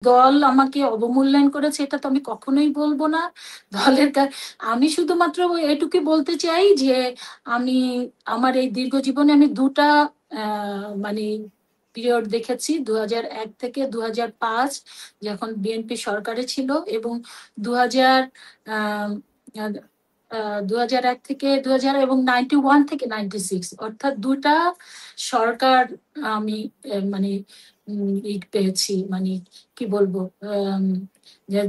দল আমাকে অবমূল্যায়ন করেছে এটা তো আমি কখনোই বলবো না। দলের আমি শুধুমাত্র এটুকুই বলতে চাই যে আমি আমার এই দীর্ঘ জীবনে আমি ২ টা মানে পিরিয়ড দেখেছি। ২০০১ থেকে ২০০৫ যখন বিএনপি সরকারে ছিল এবং ২০০০ আ আ আ ২০০১ থেকে ২০০০ এবং 91 থেকে 96 অর্থাৎ ২ টা সরকার আমি মানে পেয়েছি মানে কি বলবো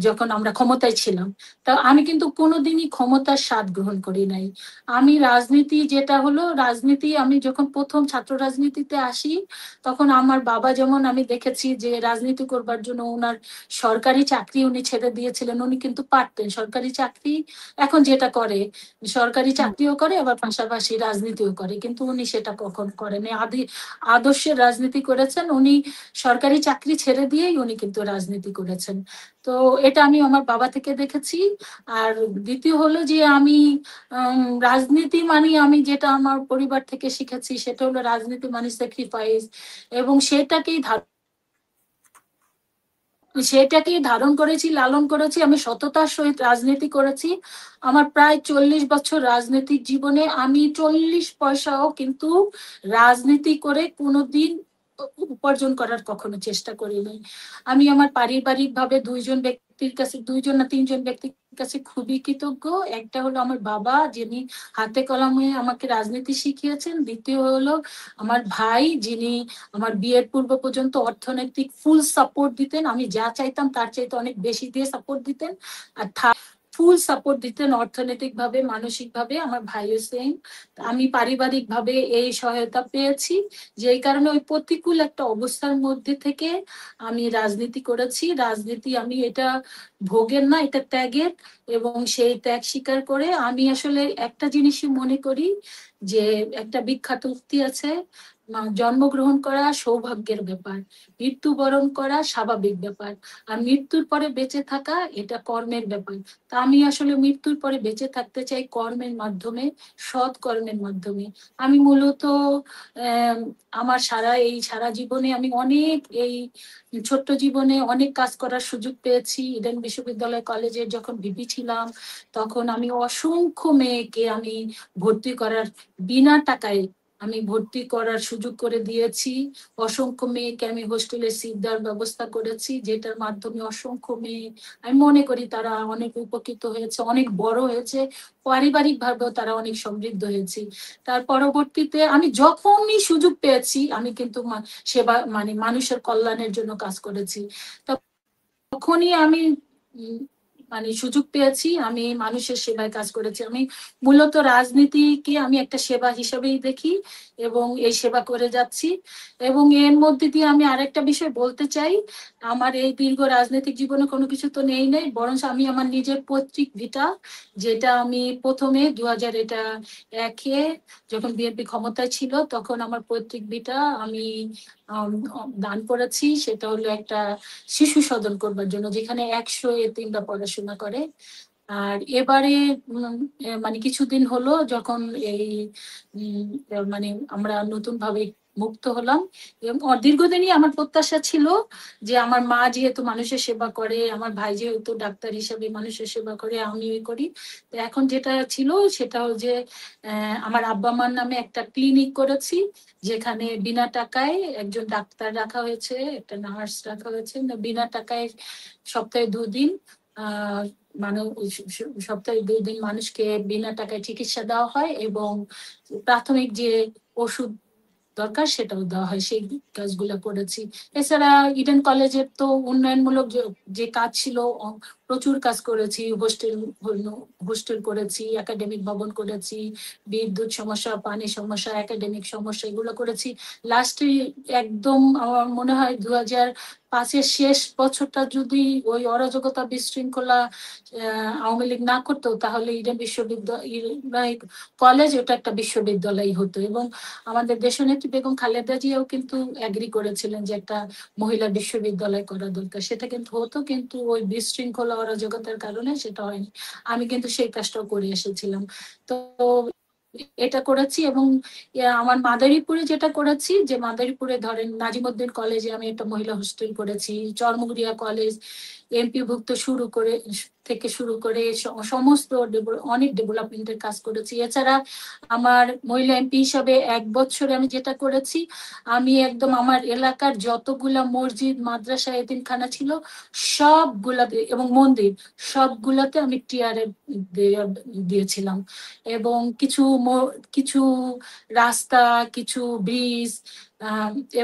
যখন আমরা ক্ষমতায় ছিলাম। তা আমি কিন্তু কোনোদিনই ক্ষমতার স্বাদ গ্রহণ করি নাই। আমি রাজনীতি যেটা হলো রাজনীতি আমি যখন ১ম ছাত্র রাজনীতিতে আসি, তখন আমার বাবা যেমন আমি দেখেছি যে রাজনীতি করবার জন্য উনার সরকারি চাকরি উনি ছেড়ে দিয়েছিলেন। উনি কিন্তু পারতেন। সরকারি চাকরি এখন যেটা করে, সরকারি হুম, চাকরিও করে আবার পাশাপাশি রাজনীতিও করে। কিন্তু উনি সেটা কখনো করেনি। আদর্শের রাজনীতি করেছেন। উনি সরকারি চাকরি ছেড়ে দিয়েই উনি কিন্তু রাজনীতি করেছেন। তো এটা আমি আমার বাবা থেকে দেখেছি। আর দ্বিতীয় হলো যে আমি রাজনীতি মানে আমি যেটা আমার পরিবার থেকে শিখেছি সেটা হলো রাজনীতি মানে স্যাক্রিফাইস এবং সেটাকেই ধারণ করেছি, লালন করেছি। আমি সততার সহিত রাজনীতি করেছি। আমার প্রায় ৪০ বছর রাজনৈতিক জীবনে আমি ৪০ পয়সাও কিন্তু রাজনীতি করে কোনোদিন উপার্জন করার কখনো চেষ্টা করিনি। আমি আমার পারিবারিকভাবে ২ জন ব্যক্তির কাছে ২ জন না ৩ জন ব্যক্তির কাছে খুবই কৃতজ্ঞ। একটা হলো আমার বাবা যিনি হাতে কলমে আমাকে রাজনীতি শিখিয়েছেন। দ্বিতীয় হলো আমার ভাই যিনি আমার বিয়ের পূর্ব পর্যন্ত অর্থনৈতিক ফুল সাপোর্ট দিতেন। আমি যা চাইতাম তার চাইতে অনেক বেশি দিয়ে সাপোর্ট দিতেন। আর ফুল সাপোর্ট দিতেন অর্থনৈতিকভাবে, মানসিকভাবে। আমার ভাইও সেইম। আমি পারিবারিকভাবে এই সহায়তা পেয়েছি। যেই কারণে ওই প্রতিকূল একটা অবস্থার মধ্যে থেকে আমি রাজনীতি করেছি। রাজনীতি আমি এটা ভোগের না, এটা ত্যাগের এবং সেই ত্যাগ স্বীকার করে আমি আসলে একটা জিনিসই মনে করি যে একটা বিখ্যাত উক্তি আছে জন্মগ্রহণ করা সৌভাগ্যের ব্যাপার, মৃত্যুবরণ করা স্বাভাবিক ব্যাপার, আর মৃত্যুর পরে বেঁচে থাকা এটা কর্মের ব্যাপার। তা আমি আসলে মৃত্যুর পরে বেঁচে থাকতে চাই কর্মের মাধ্যমে, সৎ কর্মের মাধ্যমে। আমি মূলত আহ আমার সারা জীবনে আমি অনেক এই ছোট্ট জীবনে অনেক কাজ করার সুযোগ পেয়েছি। ইডেন বিশ্ববিদ্যালয় কলেজে যখন ভিপি ছিলাম তখন আমি অসংখ্য মেয়েকে আমি ভর্তি করার বিনা টাকায় আমি ভর্তি করার সুযোগ করে দিয়েছি। অসংখ্য মেয়েকে আমি হোস্টেলে সিট দেওয়ার ব্যবস্থা করেছি, যেটার মাধ্যমে অসংখ্য মেয়ে আমি মনে করি তারা অনেক উপকৃত হয়েছে, অনেক বড় হয়েছে, পারিবারিক ভাবেও তারা অনেক সমৃদ্ধ হয়েছে। তার পরবর্তীতে আমি যখনই সুযোগ পেয়েছি আমি কিন্তু সেবা মানে মানুষের কল্যাণের জন্য কাজ করেছি। তখনই আমি উম মানে সুযোগ পেয়েছি, আমি মানুষের সেবায় কাজ করেছি। আমি মূলত রাজনীতিকে আমি একটা সেবা হিসেবেই দেখি এবং এই সেবা করে যাচ্ছি। এবং এর মধ্যে দিয়ে আমি আরেকটা বিষয় বলতে চাই, আমার এই দীর্ঘ রাজনৈতিক জীবনে কোনো কিছু তো নেই, বরঞ্চ আমি আমার নিজের পৈতৃক ভিটা, যেটা আমি প্রথমে ২০০১ যখন বিএনপি ক্ষমতায় ছিল তখন আমার পৈতৃক ভিটা আমি আম দান করেছি। সেটা হলো একটা শিশু সদন করবার জন্য, যেখানে ১০০ এতিমরা পড়াশোনা করে। আর এবারে মানে কিছুদিন হলো যখন এই মানে আমরা নতুন ভাবে মুক্ত হলাম এবং দীর্ঘদিনই আমার প্রত্যাশা ছিল যে আমার মা যেহেতু মানুষের সেবা করে, আমার ভাই যেহেতু ডাক্তার হিসেবে মানুষের সেবা করে, আমিও করি। তো এখন যেটা ছিল সেটা হল যে আমার আব্বা মার নামে একটা ক্লিনিক করেছি, যেখানে বিনা টাকায় একজন ডাক্তার রাখা হয়েছে, একটা নার্স রাখা হয়েছে। বিনা টাকায় সপ্তাহে ২ দিন আহ মানে সপ্তাহে ২ দিন মানুষকে বিনা টাকায় চিকিৎসা দেওয়া হয় এবং প্রাথমিক যে ওষুধ দরকার সেটাও দেওয়া হয়। সেই কাজগুলো করেছি। এছাড়া ইডেন কলেজের তো উন্নয়নমূলক যে কাজ ছিল প্রচুর কাজ করেছি। হোস্টেল করেছি, একাডেমিক ভবন করেছি, বিদ্যুৎ সমস্যা, পানি সমস্যা, একাডেমিক সমস্যা এগুলো করেছি। লাস্টে একদম আমার মনে হয় ২০০৫-এর শেষ বছরটা যদি ওই অরাজকতা বিশৃঙ্খলা আওয়ামী লীগ না করতো তাহলে ইডেন বিশ্ববিদ্যালয় কলেজ ওটা একটা বিশ্ববিদ্যালয় হতো। এবং আমাদের দেশনেত্রী বেগম খালেদা জিয়াও কিন্তু এগ্রি করেছিলেন যে একটা মহিলা বিশ্ববিদ্যালয় করা দরকার। সেটা কিন্তু হতো, কিন্তু ওই বিশৃঙ্খলা অরাজকতার কারণে সেটা হয়নি। আমি কিন্তু সেই কাজটাও করে এসেছিলাম। তো এটা করেছি। এবং আমার মাদারীপুরে যেটা করেছি, যে মাদারীপুরে ধরেন নাজিমউদ্দিন কলেজে আমি একটা মহিলা হোস্টেল করেছি, চরমুগরিয়া কলেজ এমপিভুক্ত থেকে শুরু করে সমস্ত অনেক ডেভেলপমেন্টের কাজ করেছি। এছাড়া আমার মহিলা এমপি হিসাবে 1 বছরে আমি যেটা করেছি, আমি একদম আমার এলাকার যতগুলা মসজিদ, মাদ্রাসা, এতিমখানা ছিল সবগুলাতে এবং মন্দির সবগুলাতে আমি টিআরএ দিয়েছিলাম। এবং কিছু রাস্তা, কিছু ব্রিজ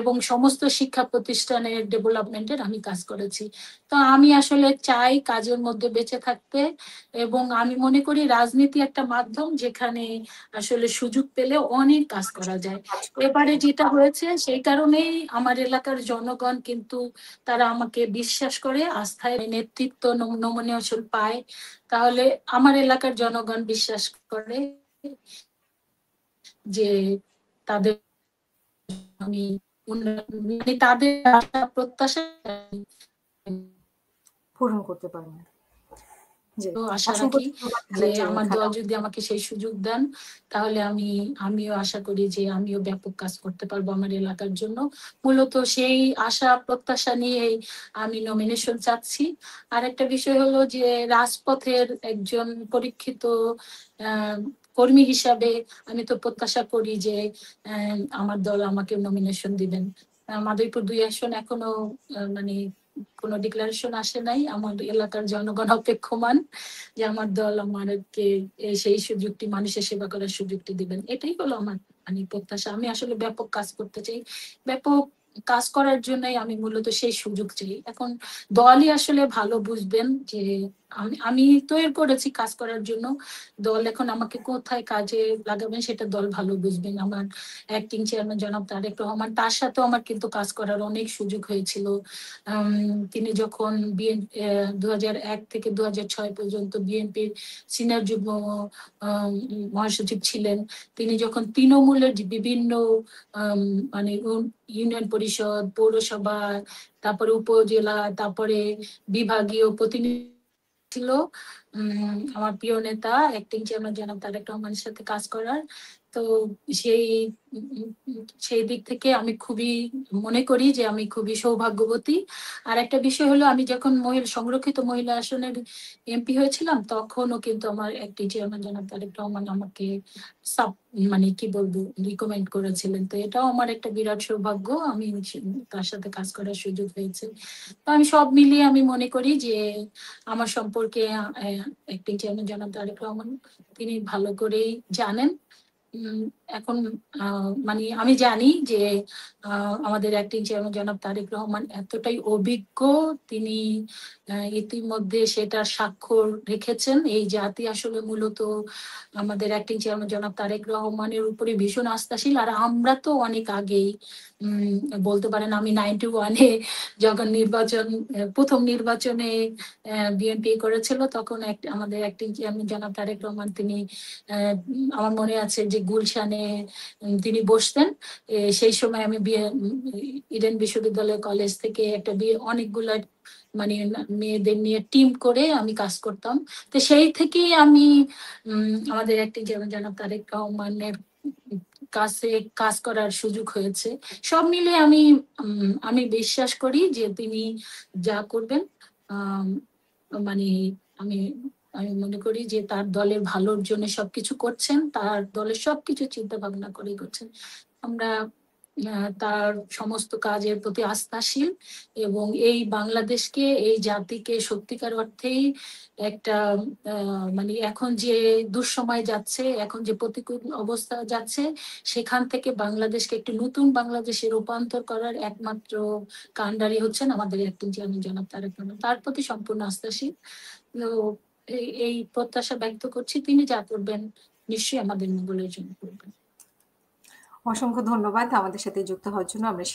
এবং সমস্ত শিক্ষা প্রতিষ্ঠানের ডেভেলপমেন্টের আমি কাজ করেছি। তো আমি আসলে চাই কাজের মধ্যে বেঁচে থাকতে, এবং আমি মনে করি রাজনীতি একটা মাধ্যম যেখানে আসলে সুযোগ পেলে অনেক কাজ করা যায়। এবারে যেটা হয়েছে সেই কারণেই আমার এলাকার জনগণ কিন্তু তারা আমাকে বিশ্বাস করে, আস্থায় নেতৃত্ব নমিনেশন পায়, তাহলে আমার এলাকার জনগণ বিশ্বাস করে যে তাদের আমি মানে তাদের আশা প্রত্যাশা পূরণ করতে পারবেন। তো আশা রাখি যে আমার দল যদি আমাকে সেই সুযোগ দেন, তাহলে আমিও আশা করি যে আমিও ব্যাপক কাজ করতে পারবো আমার এলাকার জন্য। মূলত সেই আশা প্রত্যাশা নিয়েই আমি নমিনেশন চাচ্ছি। আর একটা বিষয় হলো যে রাজপথের একজন পরীক্ষিত কর্মী হিসাবে আমি তো প্রত্যাশা করি যে আমার দল আমাকে নমিনেশন দিবেন। মাদারীপুর 2 আসন এখনো মানে কোনো ডিক্লারেশন আসে নাই। আমার এলাকার জনগণ অপেক্ষমান যে আমার দল আমাকে সেই সুযোগটি, মানুষের সেবা করার সুযোগটি দিবেন। এটাই হলো আমার প্রত্যাশা। আমি আসলে ব্যাপক কাজ করতে চাই। ব্যাপক কাজ করার জন্যই আমি মূলত সেই সুযোগ চাই। এখন দলই আসলে ভালো বুঝবেন যে আমি তৈরি করেছি কাজ করার জন্য। দল এখন আমাকে কোথায় কাজে লাগাবেন সেটা দল ভালো বুঝবেন। আমার অ্যাক্টিং চেয়ারম্যান জনাব তারেক রহমান, তার সাথেও আমার কিন্তু কাজ করার অনেক সুযোগ হয়েছিল। তিনি যখন 2001 থেকে 2006 পর্যন্ত বিএনপির সিনিয়র যুগ্ম মহাসচিব ছিলেন, তিনি যখন তৃণমূলের বিভিন্ন মানে ইউনিয়ন পরিষদ, পৌরসভা, তারপরে উপজেলা, তারপরে বিভাগীয় প্রতিনিধি ছিল আমার প্রিয় নেতা অ্যাক্টিং চেয়ারম্যান জনাব তারেক রহমানের সাথে কাজ করার। তো সেই দিক থেকে আমি খুবই মনে করি যে আমি খুবই সৌভাগ্যবতী। আর একটা বিষয় হলো, আমি যখন সংরক্ষিত মহিলা আসনের এমপি হয়েছিলাম, তখনও কিন্তু আমার অ্যাক্টিং চেয়ারম্যান জনাব তারেক রহমান আমাকে কি বলবো রিকমেন্ড করেছিলেন। তো এটাও আমার একটা বিরাট সৌভাগ্য, আমি তার সাথে কাজ করার সুযোগ হয়েছে। তো আমি সব মিলিয়ে আমি মনে করি যে আমার সম্পর্কে অ্যাক্টিং চেয়ারম্যান জনাব তারেক রহমান তিনি ভালো করেই জানেন। এখন আমি জানি যে আমাদের অ্যাক্টিং চেয়ারম্যান জনাব তারেক রহমান এতটাই অভিজ্ঞ, তিনি ইতিমধ্যে সেটার স্বাক্ষর রেখেছেন। এই জাতি আসলে মূলত আমাদের অ্যাক্টিং চেয়ারম্যান জনাব তারেক রহমানের উপরে ভীষণ আস্থাশীল। আর আমরা তো অনেক আগেই বলতে পারেন, আমি 91-এ যখন প্রথম নির্বাচনে বিএনপি করেছিল, তখন আমাদের অ্যাক্টিং চেয়ারম্যান জনাব তারেক রহমান তিনি আমার মনে আছে যে গুলশানে তিনি বসতেন। সেই সময় আমি ইডেন বিশ্ববিদ্যালয় কলেজ থেকে একটা অনেকগুলা মেয়েদের নিয়ে টিম করে আমি কাজ করতাম। তো সেই থেকেই আমি আমাদের অ্যাক্টিং চেয়ারম্যান জনাব তারেক রহমানের কাছে কাজ করার সুযোগ হয়েছে। সব মিলে আমি বিশ্বাস করি যে তিনি যা করবেন আমি আমি মনে করি যে তার দলের ভালোর জন্য সবকিছু করছেন, তার দলের সবকিছু চিন্তা ভাবনা করে করছেন। আমরা তার সমস্ত কাজের প্রতি আস্থাশীল, এবং এই বাংলাদেশকে, এই জাতিকে সত্যিকার অর্থেই একটা এখন যে দুঃসময় যাচ্ছে, এখন যে প্রতিকূল অবস্থা যাচ্ছে, সেখান থেকে বাংলাদেশকে একটি নতুন বাংলাদেশে রূপান্তর করার একমাত্র কাণ্ডারি হচ্ছেন আমাদের অ্যাক্টিং চেয়ারম্যান জনাব তারেক রহমান। তার প্রতি সম্পূর্ণ আস্থাশীল। তো এই প্রত্যাশা ব্যক্ত করছি, তিনি যা করবেন নিশ্চয়ই আমাদের মঙ্গলের জন্য করবেন। অসংখ্য ধন্যবাদ আমাদের সাথে যুক্ত হওয়ার জন্য। আমরা